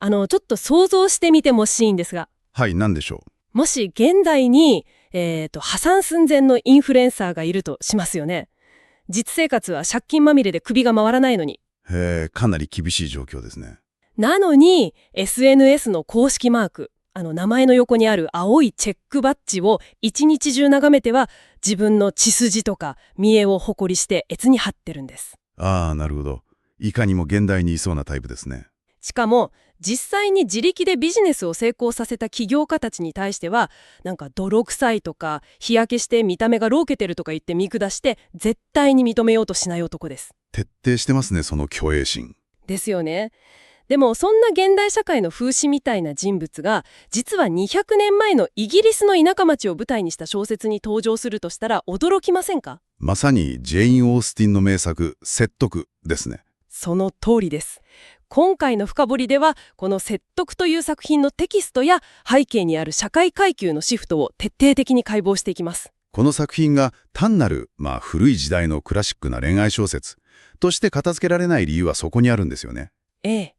ちょっと想像してみてほしいんですが、はい、何でしょもし現代に、破産寸前のインフルエンサーがいるとしますよね。実生活は借金まみれで首が回らないのに。う。へえ、かなり厳しい状況ですね。なのに、SNS の公式マーク、名前の横にある青いチェックバッジを一日中眺めては、自分の血筋とか見栄を誇りして悦に張ってるんです。ああ、なるほど。いかにも現代にいそうなタイプですね。しかも、実際に自力でビジネスを成功させた起業家たちに対しては、なんか泥臭いとか、日焼けして見た目が老けてるとか言って見下して、絶対に認めようとしない男です。徹底してますね、その虚栄心。ですよね。でもそんな現代社会の風刺みたいな人物が実は200年前のイギリスの田舎町を舞台にした小説に登場するとしたら驚きませんか？まさにジェイン・オースティンの名作、説得ですね。その通りです。今回の深掘りではこの説得という作品のテキストや背景にある社会階級のシフトを徹底的に解剖していきます。この作品が単なる、古い時代のクラシックな恋愛小説として片付けられない理由はそこにあるんですよね。ええ。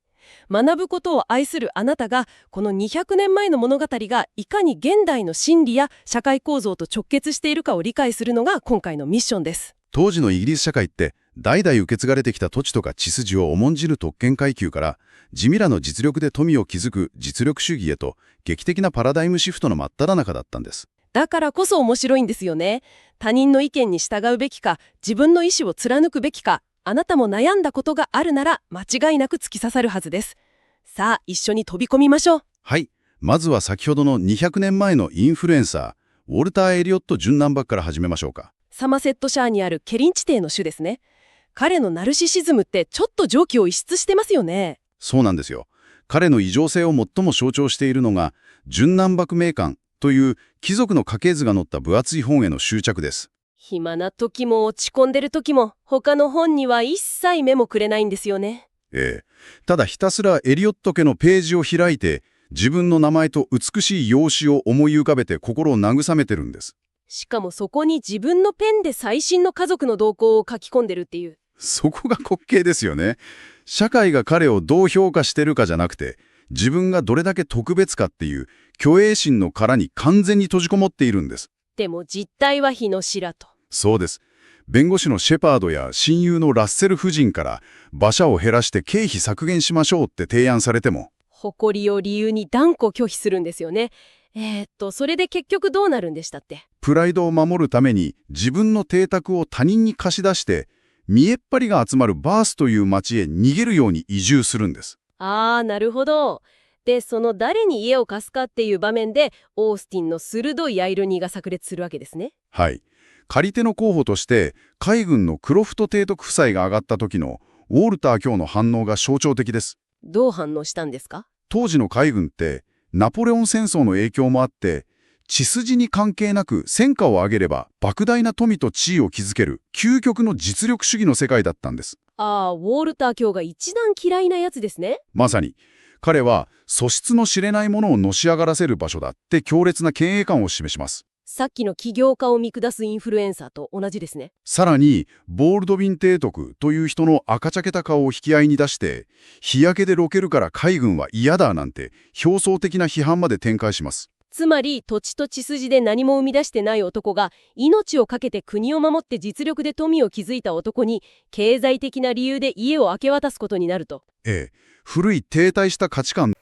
学ぶことを愛するあなたがこの200年前の物語がいかに現代の心理や社会構造と直結しているかを理解するのが今回のミッションです。当時のイギリス社会って代々受け継がれてきた土地とか血筋を重んじる特権階級から地味らの実力で富を築く実力主義へと劇的なパラダイムシフトの真っ只中だったんです。だからこそ面白いんですよね。他人の意見に従うべきか自分の意思を貫くべきか、あなたも悩んだことがあるなら間違いなく突き刺さるはずです。さあ一緒に飛び込みましょう。はい。まずは先ほどの200年前のインフルエンサー、ウォルター・エリオット準南幕から始めましょうか。サマセットシャーにあるケリン地底の種ですね。彼のナルシシズムってちょっと常軌を逸失してますよね。そうなんですよ。彼の異常性を最も象徴しているのが、準南幕名鑑という貴族の家系図が載った分厚い本への執着です。暇な時も落ち込んでる時も他の本には一切目もくれないんですよね。ただひたすらエリオット家のページを開いて、自分の名前と美しい容姿を思い浮かべて心を慰めてるんです。しかもそこに自分のペンで最新の家族の動向を書き込んでるっていう。そこが滑稽ですよね。社会が彼をどう評価してるかじゃなくて、自分がどれだけ特別かっていう虚栄心の殻に完全に閉じこもっているんです。でも実態は火の白と。そうです。弁護士のシェパードや親友のラッセル夫人から馬車を減らして経費削減しましょうって提案されても、誇りを理由に断固拒否するんですよね。それで結局どうなるんでしたって。プライドを守るために自分の邸宅を他人に貸し出して、見えっ張りが集まるバースという町へ逃げるように移住するんです。ああ、なるほど。で、その誰に家を貸すかっていう場面で、オースティンの鋭いアイロニーが炸裂するわけですね。はい。借り手の候補として、海軍のクロフト提督夫妻が上がった時のウォルター卿の反応が象徴的です。どう反応したんですか？当時の海軍って、ナポレオン戦争の影響もあって、血筋に関係なく戦果を上げれば莫大な富と地位を築ける究極の実力主義の世界だったんです。ああ、ウォルター卿が一段嫌いなやつですね。まさに、彼は素質の知れないものをのし上がらせる場所だって強烈な敬愛感を示します。さっきの起業家を見下すインフルエンサーと同じですね。さらに、ボールドウィン提督という人の赤茶けた顔を引き合いに出して、日焼けでロケるから海軍は嫌だなんて表層的な批判まで展開します。つまり土地と血筋で何も生み出してない男が命を懸けて国を守って実力で富を築いた男に経済的な理由で家を明け渡すことになると。古い停滞した価値観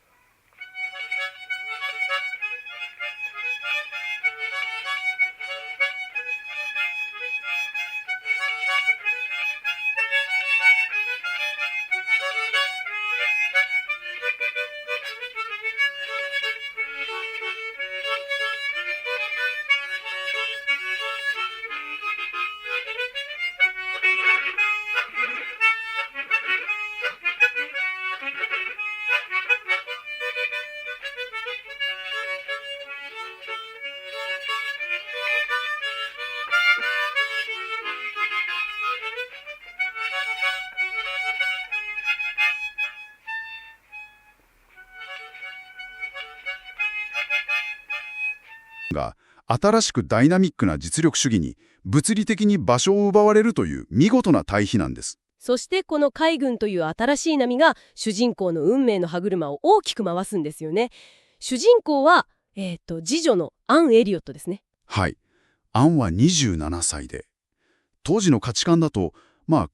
が新しくダイナミックな実力主義に物理的に場所を奪われるという見事な対比なんです。そしてこの海軍という新しい波が主人公の運命の歯車を大きく回すんですよね。主人公は、次女のアン・エリオットですね。はい。アンは27歳で、当時の価値観だと、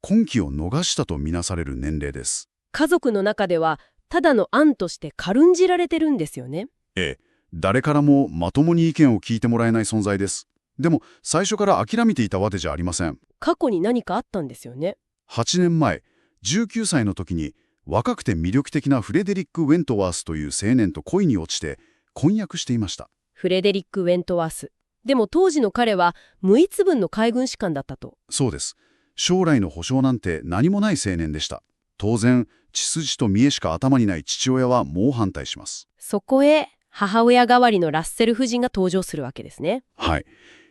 今期を逃したとみなされる年齢です。家族の中ではただのアンとして軽んじられてるんですよね。ええ、誰からもまともに意見を聞いてもらえない存在です。でも、最初から諦めていたわけじゃありません。過去に何かあったんですよね。8年前、19歳の時に、若くて魅力的なフレデリック・ウェントワースという青年と恋に落ちて、婚約していました。フレデリック・ウェントワース。でも当時の彼は無一文の海軍士官だったと。そうです。将来の保証なんて何もない青年でした。当然、血筋と見栄しか頭にない父親は猛反対します。そこへ母親代わりのラッセル夫人が登場するわけですね。はい。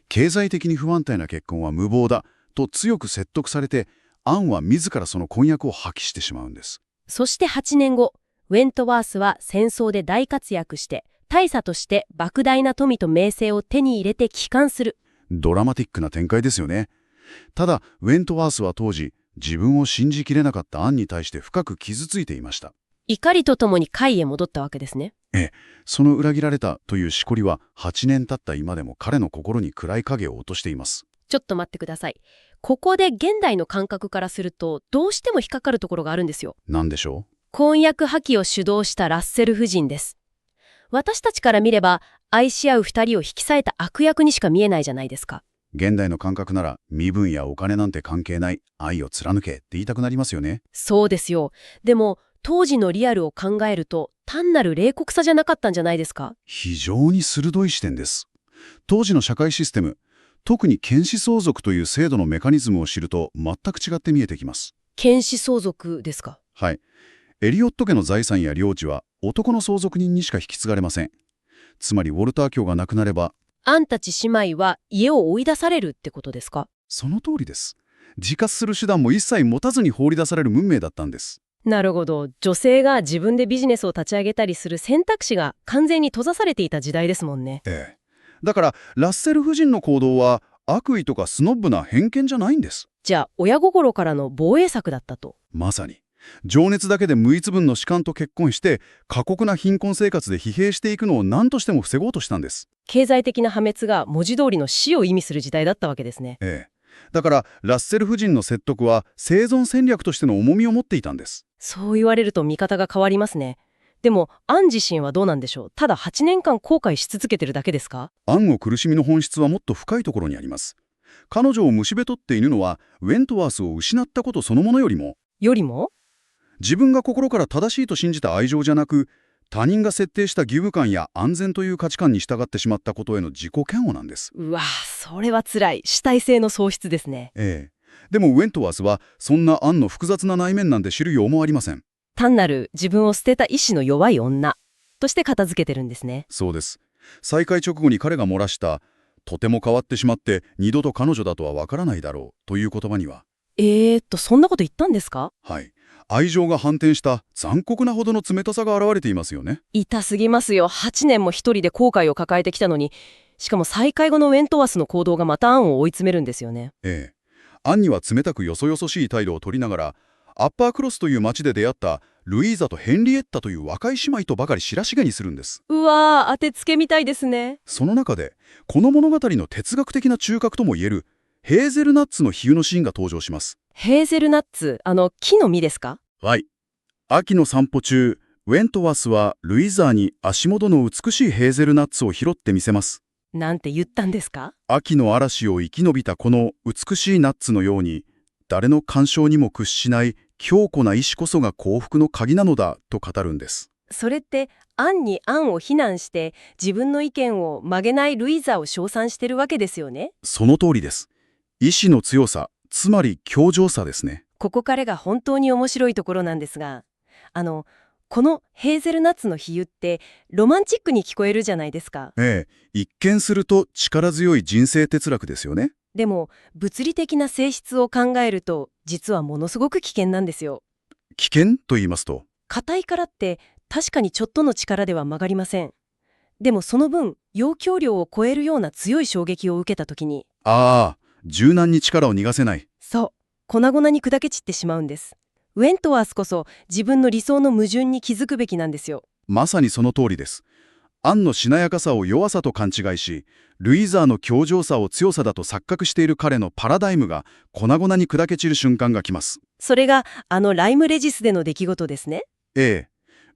経済的に不安定な結婚は無謀だと強く説得されて、アンは自らその婚約を破棄してしまうんです。そして8年後、ウェントワースは戦争で大活躍して、大佐として莫大な富と名声を手に入れて帰還する。ドラマティックな展開ですよね。ただ、ウェントワースは当時、自分を信じきれなかったアンに対して深く傷ついていました。怒りとともに海へ戻ったわけですね。その裏切られたというしこりは8年経った今でも彼の心に暗い影を落としています。ちょっと待ってください。ここで現代の感覚からするとどうしても引っかかるところがあるんですよ。何でしょ婚約破棄を主導したラッセル夫人です。私たちから見れば愛し合う二人を引き裂いた悪役にしか見えないじゃないですか。現代の感覚なら身分やお金なんて関係ない愛を貫けって言いたくなりますよね。そうですよ。でも当時のリアルを考えると単なる冷酷さじゃなかったんじゃないですか。非常に鋭い視点です。当時の社会システム、特に権子相続という制度のメカニズムを知ると全く違って見えてきます。権子相続ですか。はい。エリオット家の財産や領地は男の相続人にしか引き継がれません。つまりウォルター家が亡くなれば、あんたち姉妹は家を追い出されるってことですか。その通りです。自活する手段も一切持たずに放り出される運命だったんです。なるほど。女性が自分でビジネスを立ち上げたりする選択肢が完全に閉ざされていた時代ですもんね。だからラッセル夫人の行動は悪意とかスノブな偏見じゃないんです。じゃあ親心からの防衛策だったと。まさに。情熱だけで無一文の士官と結婚して過酷な貧困生活で疲弊していくのを何としても防ごうとしたんです。経済的な破滅が文字通りの死を意味する時代だったわけですね。だからラッセル夫人の説得は生存戦略としての重みを持っていたんです。そう言われると見方が変わりますね。でもアン自身はどうなんでしょう。ただ8年間後悔し続けてるだけですか。アンの苦しみの本質はもっと深いところにあります。彼女を蝕取っているのはウェントワースを失ったことそのものよりも自分が心から正しいと信じた愛情じゃなく、他人が設定した義務感や安全という価値観に従ってしまったことへの自己嫌悪なんです。うわ、それは辛い。主体性の喪失ですね。でもウェントワースはそんなアンの複雑な内面なんて知る由もありません。単なる自分を捨てた意志の弱い女として片付けてるんですね。そうです。再会直後に彼が漏らしたとても変わってしまって二度と彼女だとはわからないだろうという言葉には、そんなこと言ったんですか。はい。愛情が反転した残酷なほどの冷たさが現れていますよね。痛すぎますよ。8年も一人で後悔を抱えてきたのに、しかも再会後のウェントワースの行動がまたアンを追い詰めるんですよね。アンには冷たくよそよそしい態度を取りながら、アッパークロスという町で出会ったルイーザとヘンリエッタという若い姉妹とばかり白々にするんです。うわー、当てつけみたいですね。その中でこの物語の哲学的な中核ともいえるヘーゼルナッツの比喩のシーンが登場します。ヘーゼルナッツ、木の実ですか。はい。秋の散歩中、ウェントワースはルイーザーに足元の美しいヘーゼルナッツを拾ってみせます。なんて言ったんですか。秋の嵐を生き延びたこの美しいナッツのように、誰の干渉にも屈しない強固な意志こそが幸福の鍵なのだと語るんです。それってアンにアンを非難して自分の意見を曲げないルイーザーを称賛してるわけですよね。その通りです。意志の強さ、つまり強情さですね。ここからが本当に面白いところなんですが、このヘーゼルナッツの比喩ってロマンチックに聞こえるじゃないですか。一見すると力強い人生哲学ですよね。でも物理的な性質を考えると実はものすごく危険なんですよ。危険と言いますと、硬い殻って確かにちょっとの力では曲がりません。でもその分溶強量を超えるような強い衝撃を受けた時に、柔軟に力を逃がせない。そう、粉々に砕け散ってしまうんです。ウェントワースこそ自分の理想の矛盾に気づくべきなんですよ。まさにその通りです。アンのしなやかさを弱さと勘違いし、ルイーザーの強情さを強さだと錯覚している彼のパラダイムが粉々に砕け散る瞬間が来ます。それがライムレジスでの出来事ですね。ええ。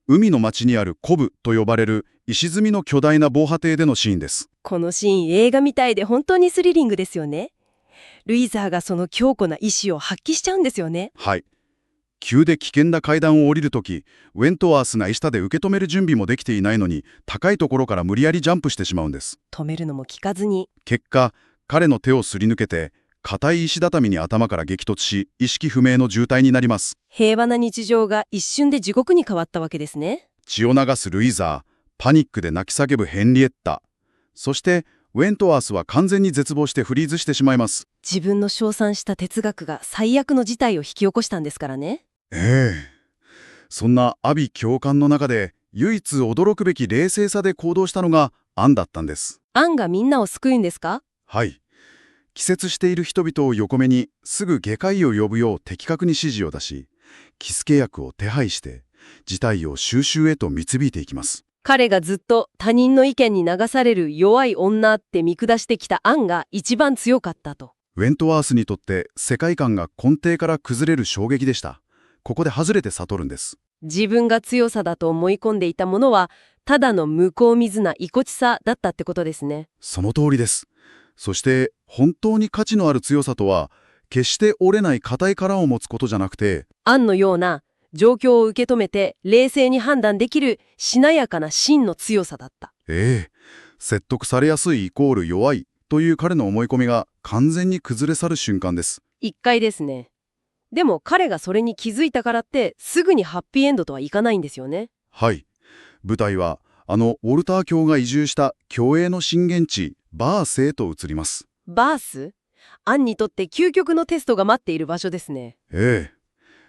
海の町にあるコブと呼ばれる石積みの巨大な防波堤でのシーンです。このシーン、映画みたいで本当にスリリングですよね。ルイーザーがその強固な意志を発揮しちゃうんですよね。はい。急で危険な階段を降りるとき、ウェントワースが下で受け止める準備もできていないのに、高いところから無理やりジャンプしてしまうんです。止めるのも聞かずに。結果、彼の手をすり抜けて、硬い石畳に頭から激突し、意識不明の重体になります。平和な日常が一瞬で地獄に変わったわけですね。血を流すルイーザー、パニックで泣き叫ぶヘンリエッタ。そして、ウェントワースは完全に絶望してフリーズしてしまいます。自分の称賛した哲学が最悪の事態を引き起こしたんですからね。ええ。そんな阿鼻教官の中で、唯一驚くべき冷静さで行動したのがアンだったんです。アンがみんなを救うんですか？はい。気絶している人々を横目にすぐ外科医を呼ぶよう的確に指示を出し、キス契約を手配して事態を収拾へと導いていきます。彼がずっと他人の意見に流される弱い女って見下してきたアンが一番強かったと。ウェントワースにとって世界観が根底から崩れる衝撃でした。ここで外れて悟るんです。自分が強さだと思い込んでいたものはただの向こう水な意固地さだったってことですね。その通りです。そして本当に価値のある強さとは、決して折れない固い殻を持つことじゃなくて、アンのような状況を受け止めて冷静に判断できるしなやかな真の強さだった。説得されやすいイコール弱いという彼の思い込みが完全に崩れ去る瞬間です。一回ですね。でも彼がそれに気づいたからってすぐにハッピーエンドとはいかないんですよね。はい。舞台はウォルター卿が移住した共栄の震源地バースへと移ります。バース？アンにとって究極のテストが待っている場所ですね。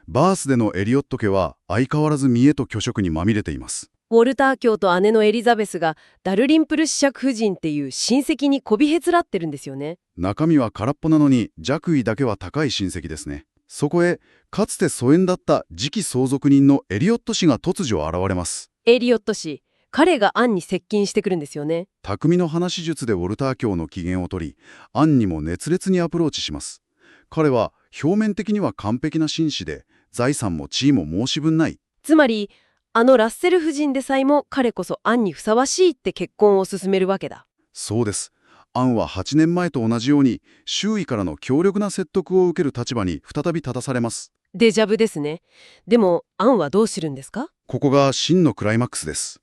バースでのエリオット家は相変わらず見栄と虚飾にまみれています。ウォルター卿と姉のエリザベスがダルリンプル子爵夫人っていう親戚にこびへつらってるんですよね。中身は空っぽなのに爵位だけは高い親戚ですね。そこへかつて疎遠だった次期相続人のエリオット氏が突如現れます。エリオット氏、彼がアンに接近してくるんですよね。巧みの話術でウォルター卿の機嫌を取り、アンにも熱烈にアプローチします。彼は表面的には完璧な紳士で、財産も地位も申し分ない。つまりラッセル夫人でさえも彼こそアンにふさわしいって結婚を進めるわけだ。そうです。アンは8年前と同じように周囲からの強力な説得を受ける立場に再び立たされます。デジャブですね。でもアンはどうするんですか？ここが真のクライマックスです。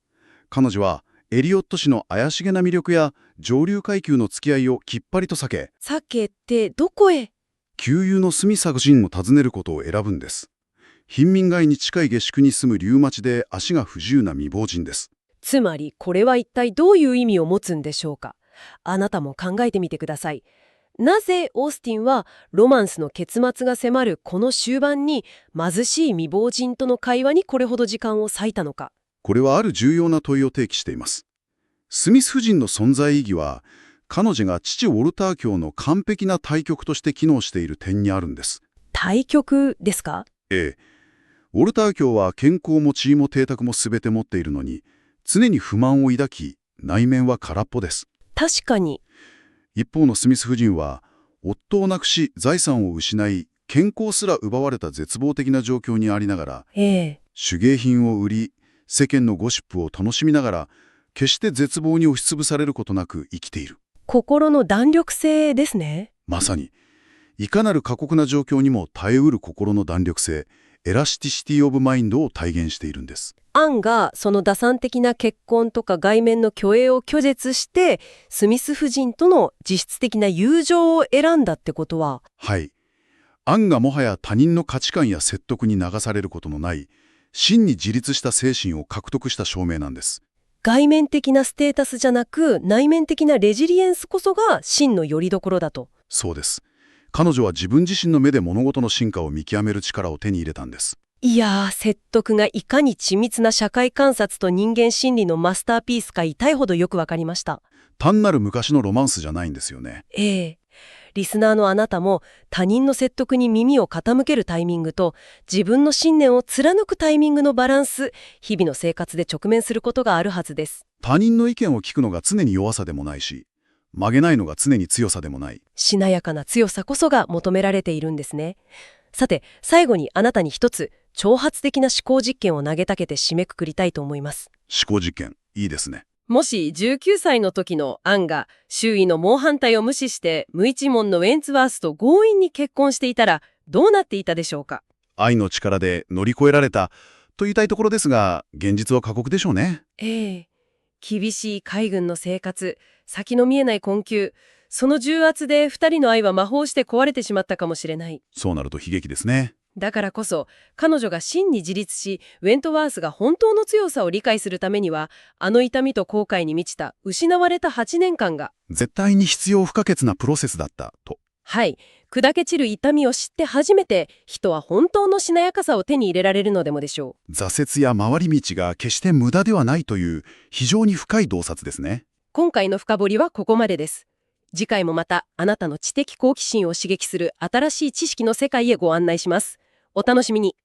彼女はエリオット氏の怪しげな魅力や上流階級の付き合いをきっぱりと避けてどこへ？旧友のスミサ夫人を訪ねることを選ぶんです。貧民街に近い下宿に住むリュウマチで足が不自由な未亡人です。つまりこれは一体どういう意味を持つんでしょうか。あなたも考えてみてください。なぜオースティンはロマンスの結末が迫るこの終盤に貧しい未亡人との会話にこれほど時間を割いたのか。これはある重要な問いを提起しています。スミス夫人の存在意義は、彼女が父ウォルター卿の完璧な対極として機能している点にあるんです。対極ですか？ウォルター卿は健康も地位も邸宅も全て持っているのに、常に不満を抱き、内面は空っぽです。確かに。一方のスミス夫人は、夫を亡くし財産を失い、健康すら奪われた絶望的な状況にありながら、手芸品を売り、世間のゴシップを楽しみながら、決して絶望に押しつぶされることなく生きている。心の弾力性ですね。まさに、いかなる過酷な状況にも耐えうる心の弾力性、エラスティシティ・オブ・マインドを体現しているんです。アンがその打算的な結婚とか外面の虚栄を拒絶して、スミス夫人との実質的な友情を選んだってことは。はい。アンがもはや他人の価値観や説得に流されることのない、真に自立した精神を獲得した証明なんです。外面的なステータスじゃなく、内面的なレジリエンスこそが真の拠り所だと。そうです。彼女は自分自身の目で物事の進化を見極める力を手に入れたんです。いやー、説得がいかに緻密な社会観察と人間心理のマスターピースか痛いほどよくわかりました。単なる昔のロマンスじゃないんですよね。リスナーのあなたも他人の説得に耳を傾けるタイミングと自分の信念を貫くタイミングのバランス、日々の生活で直面することがあるはずです。他人の意見を聞くのが常に弱さでもないし、曲げないのが常に強さでもない。しなやかな強さこそが求められているんですね。さて、最後にあなたに一つ、挑発的な思考実験を投げかけて締めくくりたいと思います。思考実験、いいですね。もし19歳の時のアンが周囲の猛反対を無視して無一文のウェンツワースと強引に結婚していたらどうなっていたでしょうか。愛の力で乗り越えられたと言いたいところですが、現実は過酷でしょうね。厳しい海軍の生活、先の見えない困窮、その重圧で2人の愛は魔法して壊れてしまったかもしれない。そうなると悲劇ですね。だからこそ彼女が真に自立し、ウェントワースが本当の強さを理解するためには、あの痛みと後悔に満ちた失われた8年間が絶対に必要不可欠なプロセスだったと。はい、砕け散る痛みを知って初めて人は本当のしなやかさを手に入れられるのでもでしょう。挫折や回り道が決して無駄ではないという非常に深い洞察ですね。今回の深掘りはここまでです。次回もまたあなたの知的好奇心を刺激する新しい知識の世界へご案内します。お楽しみに。